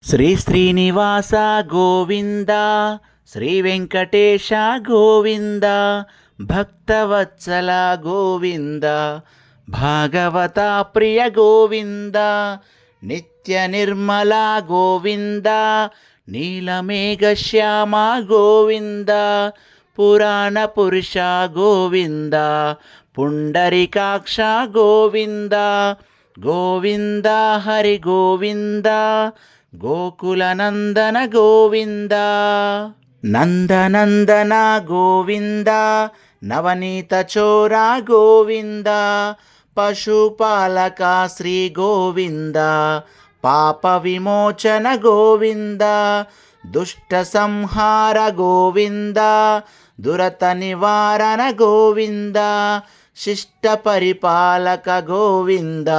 శ్రీ శ్రీనివాస గోవింద, శ్రీ వెంకటేశ గోవింద, భక్తవత్సల గోవింద, భాగవత ప్రియ గోవింద, నిత్య నిర్మల గోవింద, నీలమేఘ శ్యామ గోవింద, పురాణ పురుష గోవింద, పుండరీకాక్ష గోవింద, గోవింద హరి గోవింద, గోకులనందన గోవింద, నందనందన గోవింద, నవనీత చోర గోవింద, పశుపాలక శ్రీ గోవింద, పాప విమోచన గోవింద, దుష్ట సంహార గోవింద, దురత నివారణ గోవింద, శిష్ట పరిపాలక గోవింద,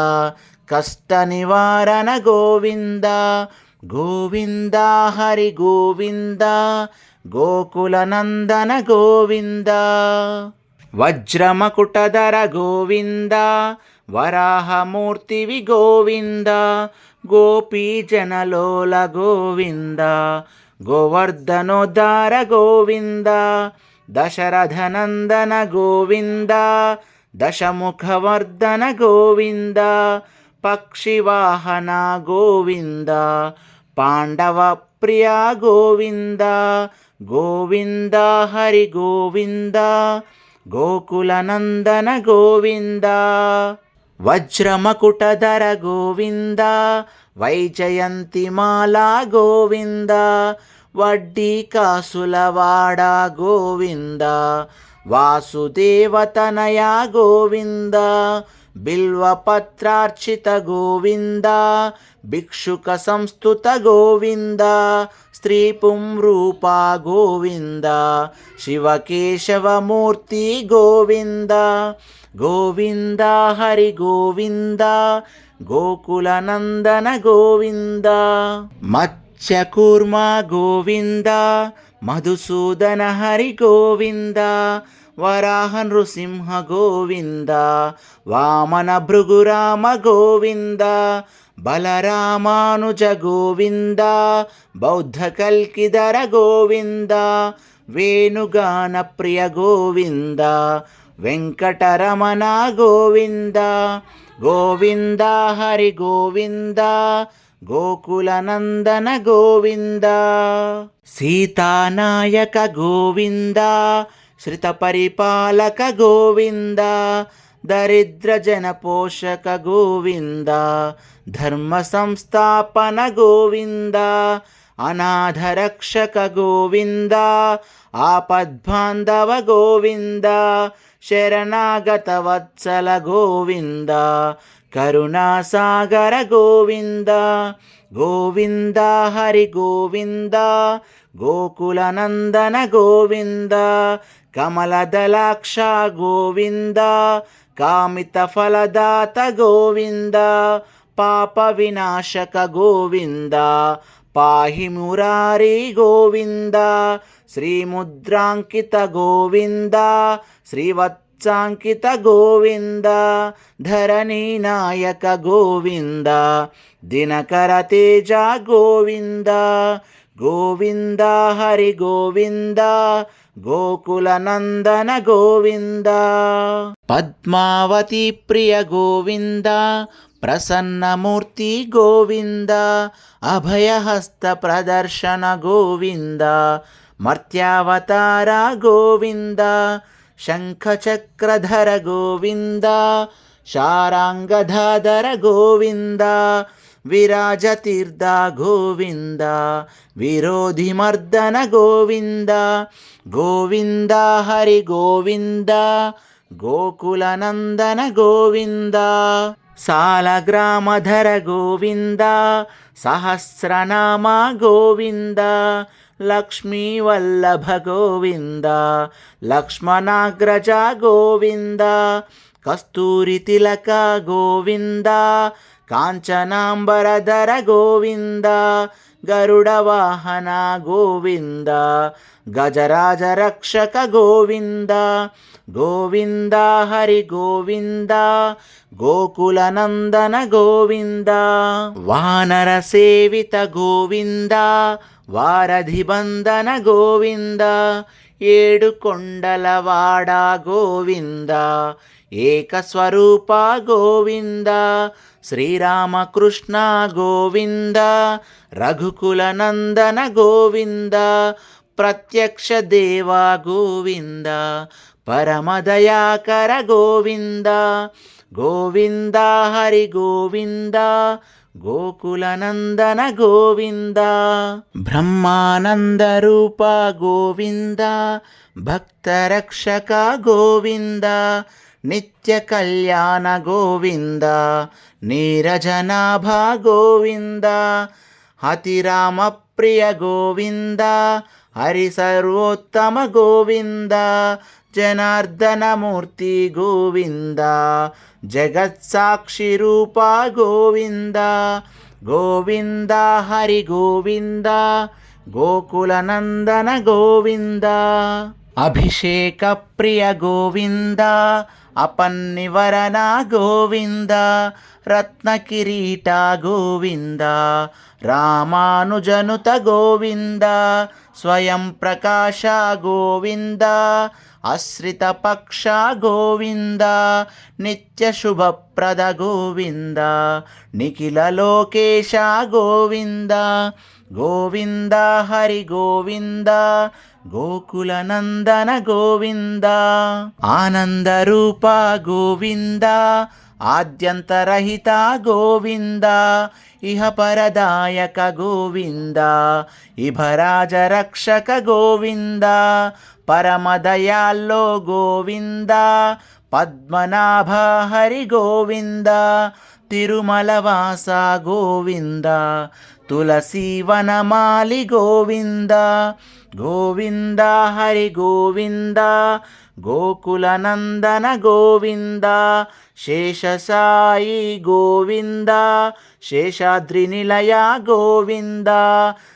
కష్ట నివారణ గోవింద, గోవింద హరి గోవింద, గోకులనందన గోవింద, వజ్రమకుటధర గోవింద, వరాహమూర్తివి గోవింద, గోపీజనలోల గోవింద, గోవర్ధనోద్ధార గోవింద, దశరథనందన గోవింద, దశముఖవర్ధన గోవింద, పక్షివాహన గోవింద, పాండవ ప్రియ గోవింద, గోవింద హరి గోవింద, గోకులనందన గోవింద, వజ్రమకుటధర గోవింద, వైజయంతిమాల గోవింద, వడ్డీ కాసులవాడ గోవింద, వాసుదేవతనయ గోవింద, బిల్వపత్రార్చిత గోవింద, భిక్షుక సంస్థుత గోవింద, స్త్రీ పుంరూప గోవింద, శివకేశవమూర్తి గోవింద, గోవింద హరి గోవింద, గోకులనందన గోవింద, మత్స్యకూర్మ గోవింద, మధుసూదన హరి గోవింద, వరాహ నృసింహ గోవింద, వామన భృగురామ గోవింద, బలరామానుజ గోవింద, బౌద్ధ కల్కిధర గోవింద, వేణుగాన ప్రియ గోవింద, వెంకటరమణ గోవింద, గోవింద హరి గోవింద, గోకులనందన గోవింద, సీతానాయక గోవింద, శ్రిత పరిపాలక గోవింద, దరిద్ర జన పోషక గోవింద, ధర్మ సంస్థాపన గోవింద, అనాథ రక్షక గోవింద, ఆపద్బాంధవ గోవింద, శరణాగత వత్సల గోవింద, కరుణాసాగర గోవింద, గోవింద హరి గోవింద, గోకులనందన గోవింద, కమలదలాక్ష గోవింద, కామిత ఫలదాత గోవింద, పాప వినాశక గోవింద, పాహి మురారి గోవింద, శ్రీముద్రాంకిత గోవింద, శ్రీవత్సాంకిత గోవింద, ధరణీ నాయక గోవింద, దినకర తేజ గోవింద, గోవింద హరి గోవింద, గోకులనందన గోవింద, పద్మావతి ప్రియ గోవింద, ప్రసన్నమూర్తి గోవింద, అభయహస్త ప్రదర్శన గోవింద, మర్త్యావతార గోవింద, శంఖచక్రధర గోవింద, శారాంగధాధర గోవింద, విరాజతీర్థ గోవింద, విరోధిమర్దన గోవింద, గోవింద హరి గోవింద, గోకులనందన గోవింద, సాలగ్రామధర గోవింద, సహస్రనామ గోవింద, లక్ష్మీవల్లభ గోవింద, లక్ష్మణాగ్రజ గోవింద, కస్తూరి తిలక గోవింద, కాంచనాంబరధర గోవింద, గరుడ వాహన గోవింద, గజరాజ రక్షక గోవింద, గోవింద హరి గోవింద గోకులనందన గోవింద వానర సేవిత గోవింద వారధి బంధన గోవింద ఏడు కొండలవాడ గోవింద ఏకస్వరూప గోవింద శ్రీరామకృష్ణ గోవింద రఘుకులనందన గోవింద ప్రత్యక్ష దేవ గోవింద పరమదయాకర గోవింద గోవింద హరి గోవింద గోకులనందన గోవింద బ్రహ్మానంద రూప గోవింద భక్తరక్షక గోవింద నిత్య కళ్యాణ గోవింద నీరజనాభ గోవింద హతిరామ ప్రియ గోవింద హరి సర్వోత్తమ గోవింద జనార్దనమూర్తి గోవింద జగత్సాక్షి రూప గోవింద గోవింద హరి గోవింద గోకులనందన గోవింద అభిషేక ప్రియ గోవింద అపన్నివరణ గోవింద రత్నకిరీట గోవింద రామానుజనుత గోవింద స్వయం ప్రకాశ గోవింద ఆశ్రిత పక్ష గోవింద నిత్య శుభప్రద గోవింద నిఖిల లోకేశ గోవింద గోవింద హరి గోవింద గోకులనందన గోవింద ఆనందరూప గోవింద ఆద్యంతరహిత గోవింద ఇహ పరదాయక గోవింద ఇభరాజ రక్షక గోవింద పరమదయాల్లో గోవింద పద్మనాభ హరి గోవింద తిరుమలవాస గోవింద తులసీవనమాలి గోవింద గోవింద హరి గోవింద గోకులనందన గోవింద శేషసాయి గోవింద శేషాద్రి నిలయ గోవింద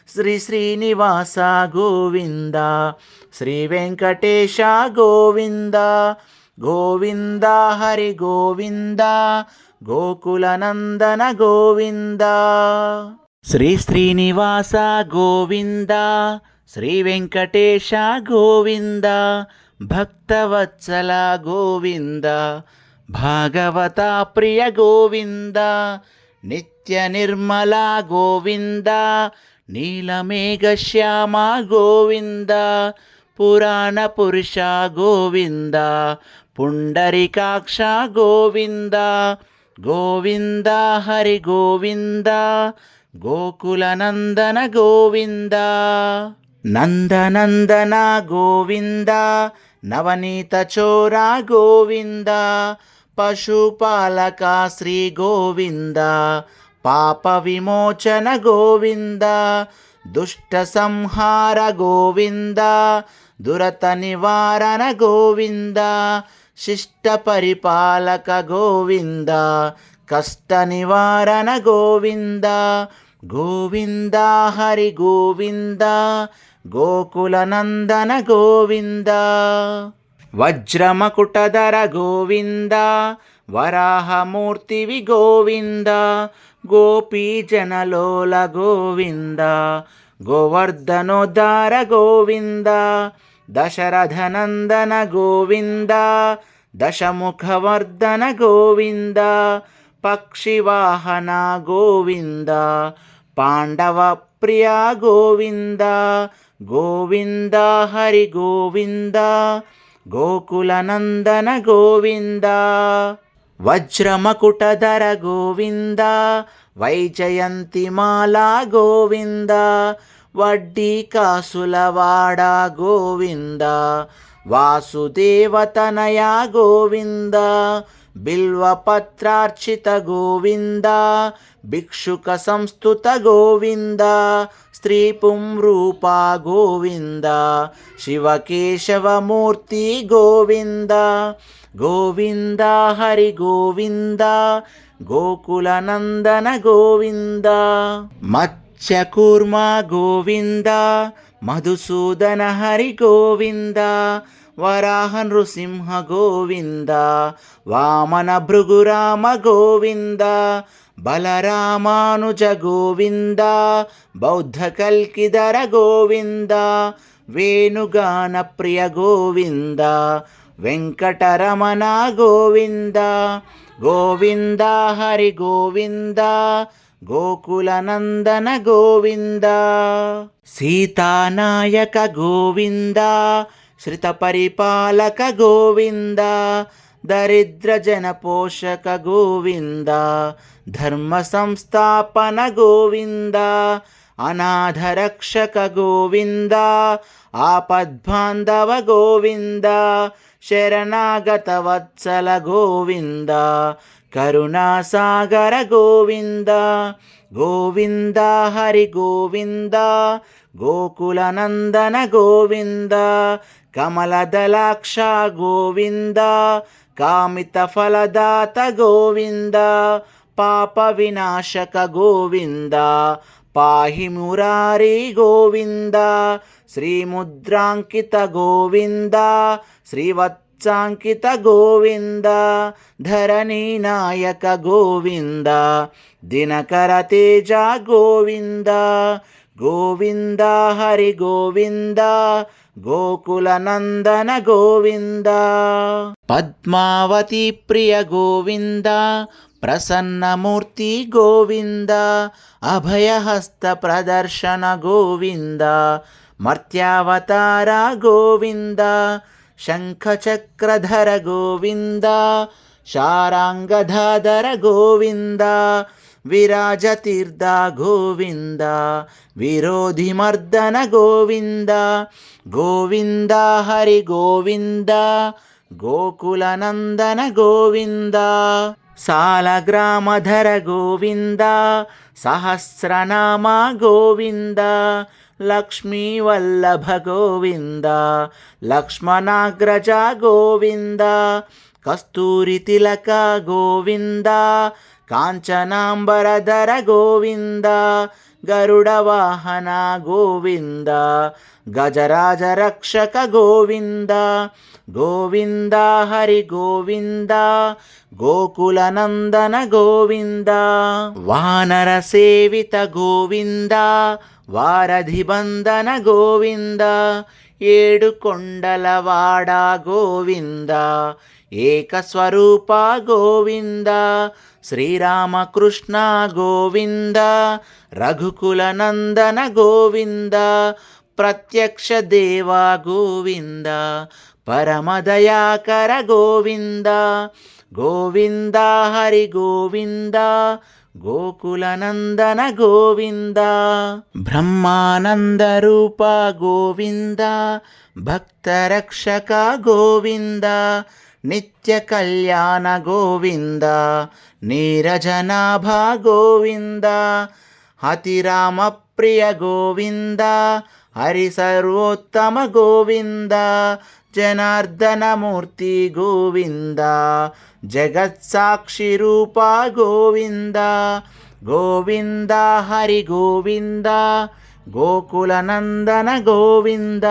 శ్రీ శ్రీనివాస గోవింద శ్రీ వెంకటేశ గోవింద గోవింద హరి గోవింద గోకులనందన గోవింద శ్రీ శ్రీనివాస గోవింద శ్రీ వెంకటేశ గోవింద భక్తవత్సల గోవింద భాగవత ప్రియ గోవింద నిత్య నిర్మల గోవింద నీలమేఘ శ్యామ గోవింద పురాణ పురుష గోవింద పుండరీకాక్ష గోవింద గోవింద హరి గోవింద గోకులనందన గోవింద నందనందన గోవింద నవనీత చోర గోవింద పశుపాలక శ్రీ గోవింద పాప విమోచన గోవింద దుష్ట సంహార గోవింద దురత నివారణ గోవింద శిష్ట పరిపాలక గోవింద కష్ట నివారణ గోవింద గోవింద హరి గోవింద గోకులనందన గోవింద వజ్రమకుటధర గోవింద వరాహమూర్తివి గోవింద గోపీజనలోల గోవింద గోవర్ధనోద్ధార గోవింద దశరథనందన గోవింద దశముఖవర్ధన గోవింద పక్షివాహన గోవింద పాండవ ప్రియ గోవింద గోవింద హరి గోవింద గోకులనందన గోవింద వజ్రమకుటధర గోవింద వైజయంతిమాల గోవింద వడ్డీ కాసులవాడ గోవింద వాసుదేవతనయ గోవింద బిల్వపత్రార్చిత గోవింద భిక్షుక సంస్థుత గోవింద స్త్రీ పుంరూప గోవింద శివకేశవమూర్తి గోవింద గోవింద హరి గోవింద గోకులనందన గోవింద మత్స్యకూర్మ గోవింద మధుసూదన హరి గోవింద వరాహ నృసింహ గోవింద, వామన భృగురామ గోవింద, బలరామానుజ గోవింద, బౌద్ధ కల్కిధర గోవింద, వేణుగాన ప్రియ గోవింద, వెంకటరమణ గోవింద, గోవింద హరి గోవింద, గోకులనందన గోవింద, సీతానాయక గోవింద, శ్రిత పరిపాలక గోవింద, దరిద్ర జన పోషక గోవింద, ధర్మ సంస్థాపన గోవింద, అనాథ రక్షక గోవింద, ఆపద్బాంధవ గోవింద, శరణాగత వత్సల గోవింద, కరుణాసాగర గోవింద, గోవింద హరి గోవింద, గోకులనందన గోవింద, కమలదలాక్ష గోవింద, కామిత ఫలదాత గోవింద, పాప వినాశక గోవింద, పాహి మురారి గోవింద, శ్రీముద్రాంకిత గోవింద, శ్రీవత్సాంకిత గోవింద, ధరణీ నాయక గోవింద, దినకర తేజ గోవింద, గోవింద హరి గోవింద, గోకులనందన గోవింద, పద్మావతి ప్రియ గోవింద, ప్రసన్నమూర్తి గోవింద, అభయహస్త ప్రదర్శన గోవింద, మర్త్యావతార గోవింద, శంఖచక్రధర గోవింద, శారాంగధాధర గోవింద, విరాజతీర్థ గోవింద, విరోధిమర్దన గోవింద, గోవింద హరి గోవింద, గోకులనందన గోవింద, సాలగ్రామధర గోవింద, సహస్రనామ గోవింద, లక్ష్మీవల్లభ గోవింద, లక్ష్మణాగ్రజ గోవింద, కస్తూరి తిలక గోవింద, కాంచనాంబరధర గోవింద, గరుడ వాహన గోవింద, గజరాజ రక్షక గోవింద, గోవింద హరి గోవింద, గోకులనందన గోవింద, వానర సేవిత గోవింద, వారధి బంధన గోవింద, ఏడు కొండలవాడ గోవింద, ఏకస్వరూప గోవింద, శ్రీరామకృష్ణ గోవింద, రఘుకులనందన గోవింద, ప్రత్యక్ష దేవ గోవింద, పరమదయాకర గోవింద, గోవింద హరి గోవింద, గోకులనందన గోవింద, బ్రహ్మానంద రూప గోవింద, భక్తరక్షక గోవింద, నిత్య కళ్యాణ గోవింద, నీరజనాభ గోవింద, హతిరామ ప్రియ గోవింద, హరి సర్వోత్తమ గోవింద, జనార్దనమూర్తి గోవింద, జగత్సాక్షి రూప గోవింద, గోవింద హరి గోవింద, గోకులనందన గోవింద,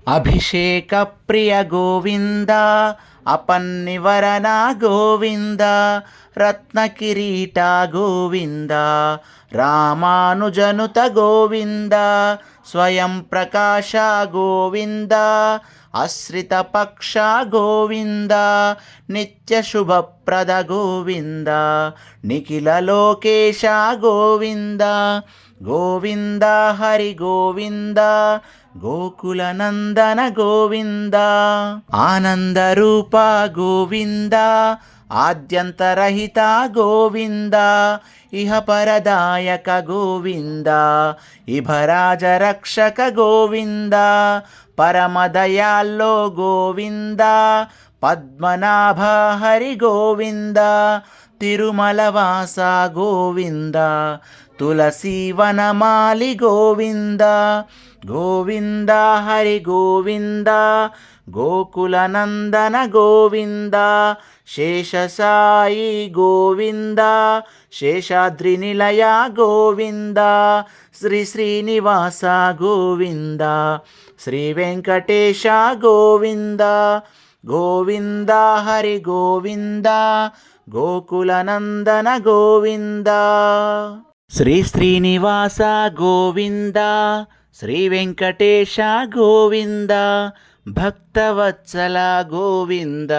అభిషేక ప్రియ గోవింద, అపన్నివరణ గోవింద, రత్నకిరీట గోవింద, రామానుజనుత గోవింద, స్వయం ప్రకాశ గోవింద, అశ్రిత పక్ష గోవింద, నిత్య శుభప్రద గోవింద, నిఖిల లోకేశ గోవింద, గోవింద హరి గోవింద, గోకులనందన గోవింద, ఆనందరూప గోవింద, ఆద్యంతరహిత గోవింద, ఇహ పరదాయక గోవింద, ఇభరాజ రక్షక గోవింద, పరమదయాల్లో గోవింద, పద్మనాభ హరి గోవింద, తిరుమల వాస గోవింద, ತುಳಸಿ ವನಮಾಲಿ ಗೋವಿಂದ ಗೋವಿಂದ ಹರಿ ಗೋವಿಂದ ಗೋಕುಲ ನಂದನ ಗೋವಿಂದ ಶೇಷಸಾಯಿ ಗೋವಿಂದ ಶೇಷಾದ್ರಿ ನಿಲಯ ಗೋವಿಂದ ಶ್ರೀ ಶ್ರೀನಿವಾಸ ಗೋವಿಂದ ಶ್ರೀ ವೆಂಕಟೇಶ ಗೋವಿಂದ ಗೋವಿಂದ ಹರಿ ಗೋವಿಂದ ಗೋಕುಲ ನಂದನ ಗೋವಿಂದ ಶ್ರೀ ಶ್ರೀನಿವಾಸ ಗೋವಿಂದ ಶ್ರೀ ವೆಂಕಟೇಶ ಗೋವಿಂದ ಭಕ್ತವತ್ಸಲ ಗೋವಿಂದ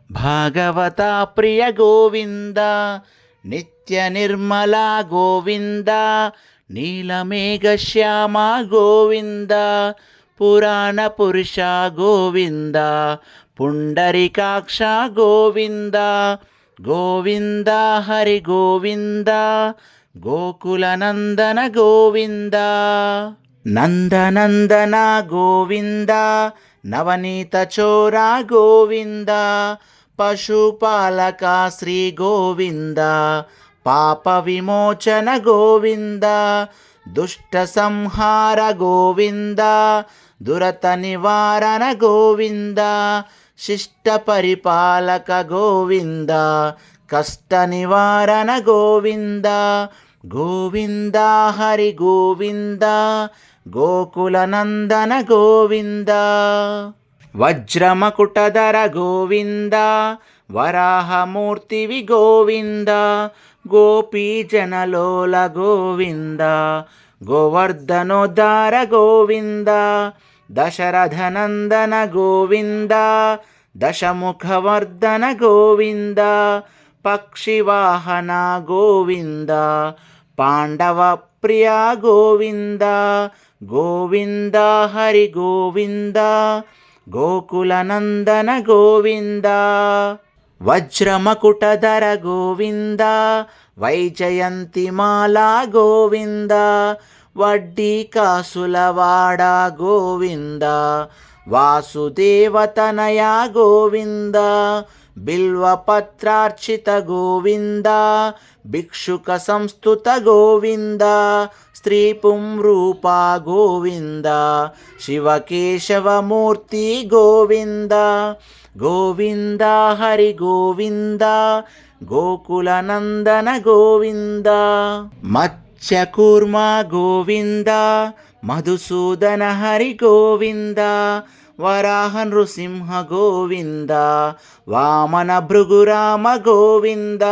ಭಾಗವತ ಪ್ರಿಯ ಗೋವಿಂದ ನಿತ್ಯ ನಿರ್ಮಲ ಗೋವಿಂದ ನೀಲಮೇಘ ಶ್ಯಾಮ ಗೋವಿಂದ ಪುರಾಣ ಪುರುಷ ಗೋವಿಂದ ಪುಂಡರಿಕಾಕ್ಷ ಗೋವಿಂದ ಗೋವಿಂದ ಹರಿ ಗೋವಿಂದ ಗೋಕುಲ ನಂದನ ಗೋವಿಂದ ನಂದನಂದನ ಗೋವಿಂದ ನವನೀತ ಚೋರ ಗೋವಿಂದ ಪಶುಪಾಲಕ ಶ್ರೀ ಗೋವಿಂದ ಪಾಪ ವಿಮೋಚನ ಗೋವಿಂದ ದುಷ್ಟ ಸಂಹಾರ ಗೋವಿಂದ ದುರತ ನಿವಾರಣ ಗೋವಿಂದ ಶಿಷ್ಟ ಪರಿಪಾಲಕ ಗೋವಿಂದ ಕಷ್ಟ ನಿವಾರಣ ಗೋವಿಂದ ಗೋವಿಂದ ಹರಿ ಗೋವಿಂದ ಗೋಕುಲ ನಂದನ ಗೋವಿಂದ ವಜ್ರಮಕುಟಧರ ಗೋವಿಂದ ವರಾಹಮೂರ್ತಿವಿ ಗೋವಿಂದ ಗೋಪೀ ಜನಲೋಲ ಗೋವಿಂದ ಗೋವರ್ಧನೋದ್ಧಾರ ಗೋವಿಂದ ದಶರಥನಂದನ ಗೋವಿಂದ ದಶಮುಖವರ್ಧನ ಗೋವಿಂದ ಪಕ್ಷಿವಾಹನ ಗೋವಿಂದ ಪಾಂಡವ ಪ್ರಿಯ ಗೋವಿಂದ ಗೋವಿಂದ ಹರಿ ಗೋವಿಂದ ಗೋಕುಲ ನಂದನ ಗೋವಿಂದ ವಜ್ರಮಕುಟಧರ ಗೋವಿಂದ ವೈಜಯಂತಿಮಾಲಾ ಗೋವಿಂದ ವಡ್ಡಿ ಕಾಸುಲವಾಡ ಗೋವಿಂದ ವಾಸುದೇವತನಯ ಗೋವಿಂದ ಬಿಲ್ವಪತ್ರಾರ್ಚಿತ ಗೋವಿಂದ ಭಿಕ್ಷುಕ ಸಂಸ್ತುತ ಗೋವಿಂದ ಸ್ತ್ರೀ ಪುಂರೂಪ ಗೋವಿಂದ ಶಿವಕೇಶವ ಮೂರ್ತಿ ಗೋವಿಂದ ಗೋವಿಂದ ಹರಿ ಗೋವಿಂದ ಗೋಕುಲ ನಂದನ ಗೋವಿಂದ ಮತ್ಸ್ಯಕೂರ್ಮ ಗೋವಿಂದ ಮಧುಸೂದನ ಹರಿ ಗೋವಿಂದ ವರಾಹ ನೃಸಿಂಹ ಗೋವಿಂದ ವಾಮನ ಭೃಗುರಾಮ ಗೋವಿಂದ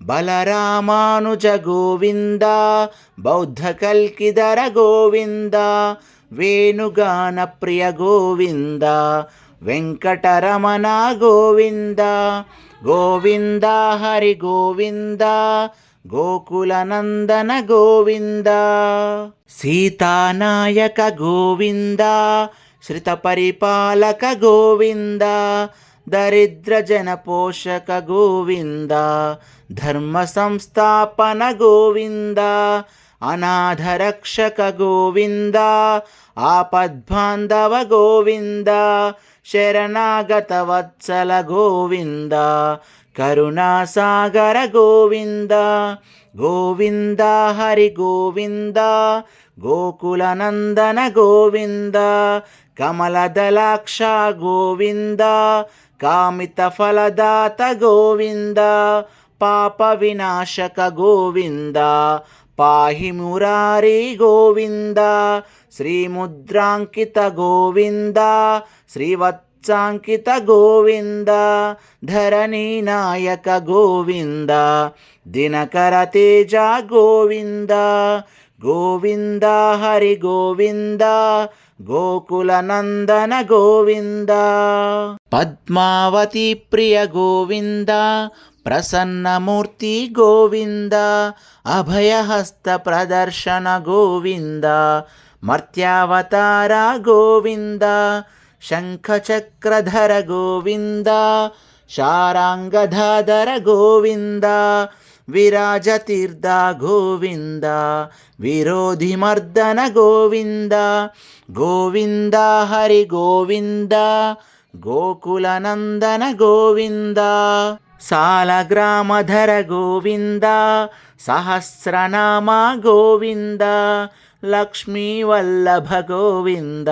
ಬಲರಾಮಾನುಜ ಗೋವಿಂದ ಬೌದ್ಧ ಕಲ್ಕಿದರ ಗೋವಿಂದ ವೇಣುಗಾನ ಪ್ರಿಯ ಗೋವಿಂದ ವೆಂಕಟರಮಣ ಗೋವಿಂದ ಗೋವಿಂದ ಹರಿ ಗೋವಿಂದ ಗೋಕುಲ ನಂದನ ಗೋವಿಂದ ಸೀತಾನಾಯಕ ಗೋವಿಂದ ಶ್ರಿತ ಪರಿಪಾಲಕ ಗೋವಿಂದ ದರಿದ್ರ ಜನ ಪೋಷಕ ಗೋವಿಂದ ಧರ್ಮ ಸಂಸ್ಥಾಪನ ಗೋವಿಂದ ಅನಾಥ ರಕ್ಷಕ ಗೋವಿಂದ ಆಪದ್ಬಾಂಧವ ಗೋವಿಂದ ಶರಣಾಗತ ವತ್ಸಲ ಗೋವಿಂದ ಕರುಣಾಸಾಗರ ಗೋವಿಂದ ಗೋವಿಂದ ಹರಿ ಗೋವಿಂದ ಗೋಕುಲ ನಂದನ ಗೋವಿಂದ ಕಮಲದಲಾಕ್ಷ ಗೋವಿಂದ ಕಾಮಿತ ಫಲದಾತ ಗೋವಿಂದ ಪಾಪ ವಿನಾಶಕ ಗೋವಿಂದ ಪಾಹಿ ಮುರಾರಿ ಗೋವಿಂದ ಶ್ರೀಮುದ್ರಾಂಕಿತ ಗೋವಿಂದ ಶ್ರೀವತ್ಸಾಂಕಿತ ಗೋವಿಂದ ಧರಣಿ ನಾಯಕ ಗೋವಿಂದ ದಿನಕರ ತೇಜ ಗೋವಿಂದ ಗೋವಿಂದ ಹರಿ ಗೋವಿಂದ ಗೋಕುಲ ನಂದನ ಗೋವಿಂದ ಪದ್ಮಾವತಿ ಪ್ರಿಯ ಗೋವಿಂದ ಪ್ರಸನ್ನ ಮೂರ್ತಿ ಗೋವಿಂದ ಅಭಯಹಸ್ತ ಪ್ರದರ್ಶನ ಗೋವಿಂದ ಮರ್ತ್ಯಾವತಾರ ಗೋವಿಂದ ಶಂಖಚಕ್ರಧರ ಗೋವಿಂದ ಶಾರಾಂಗಧಾಧರ ಗೋವಿಂದ ವಿರಾಜತೀರ್ಥ ಗೋವಿಂದ ವಿರೋಧಿ ಮರ್ದನ ಗೋವಿಂದ ಗೋವಿಂದ ಹರಿ ಗೋವಿಂದ ಗೋಕುಲ ನಂದನ ಗೋವಿಂದ ಸಾಲಗ್ರಾಮಧರ ಗೋವಿಂದ సహస్రనామ గోవింద లక్ష్మీవల్లభ గోవింద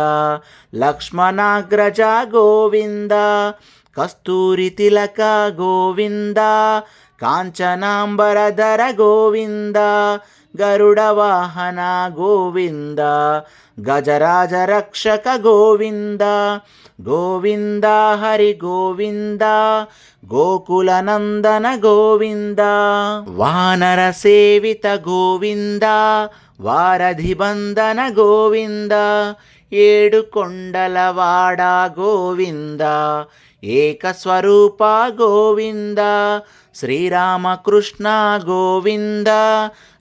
లక్ష్మణాగ్రజ గోవింద కస్తూరి తిలక గోవింద కాంచనాంబరధర గోవింద గరుడ వాహన గోవింద గజరాజ రక్షక గోవింద గోవింద హరి గోవింద గోకుల నందన గోవింద వానర సేవిత గోవింద వారధి బంధన గోవింద ఏడు కొండలవాడ గోవింద ఏకస్వరూప గోవింద శ్రీరామకృష్ణ గోవింద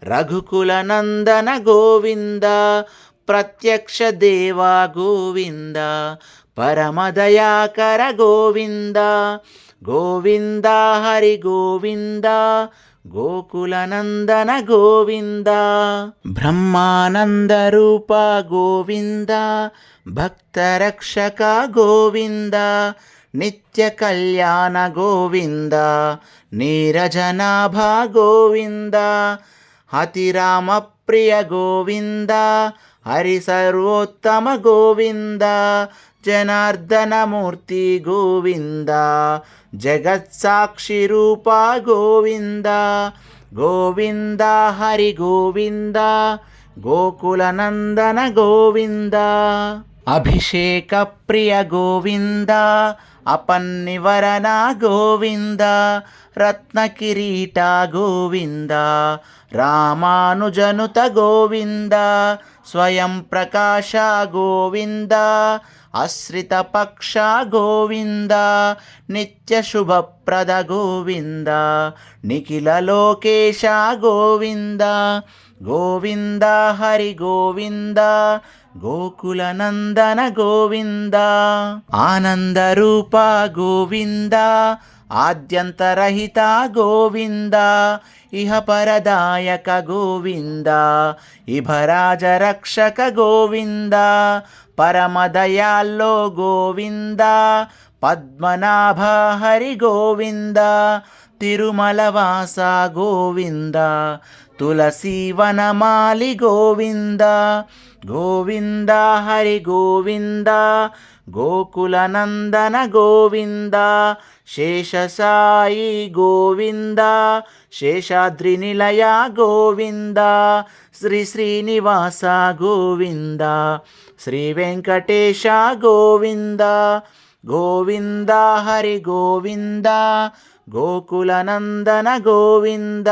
రఘుకుల నందన గోవింద ప్రత్యక్ష దేవ గోవింద పరమదయాకర గోవింద గోవింద హరి గోవింద గోకుల నందన గోవింద బ్రహ్మానంద రూప గోవింద భక్తరక్షక గోవింద నిత్య కళ్యాణ గోవింద నీరజనాభ గోవింద అతిరామ ప్రియ గోవింద హరి సర్వోత్తమ గోవింద జనార్దనమూర్తి గోవింద జగత్సాక్షి రూప గోవింద గోవింద హరి గోవింద గోకుల నందన గోవింద అభిషేక ప్రియ గోవింద అపన్నివరణ గోవింద రత్న కిరీట గోవింద రామానుజనుత గోవింద స్వయం ప్రకాశ గోవింద ఆశ్రిత పక్ష గోవింద నిత్య శుభప్రద గోవింద నిఖిల లోకేశ గోవింద గోవింద హరి గోవింద గోకుల నందన గోవింద ఆనంద రూప గోవింద ఆద్యంతరహిత గోవింద ఇహ పరదాయక గోవింద ఇభరాజ రక్షక గోవింద పరమదయాల్లో గోవింద పద్మనాభ హరి గోవింద తిరుమల వాస గోవింద తులసి వనమాలి గోవింద గోవింద హరి గోవింద గోకుల నందన గోవింద శేషసాయి గోవింద శేషాద్రి నిలయ గోవింద శ్రీ శ్రీనివాస గోవింద శ్రీ వెంకటేశ గోవింద గోవింద హరి గోవింద గోకుల నందన గోవింద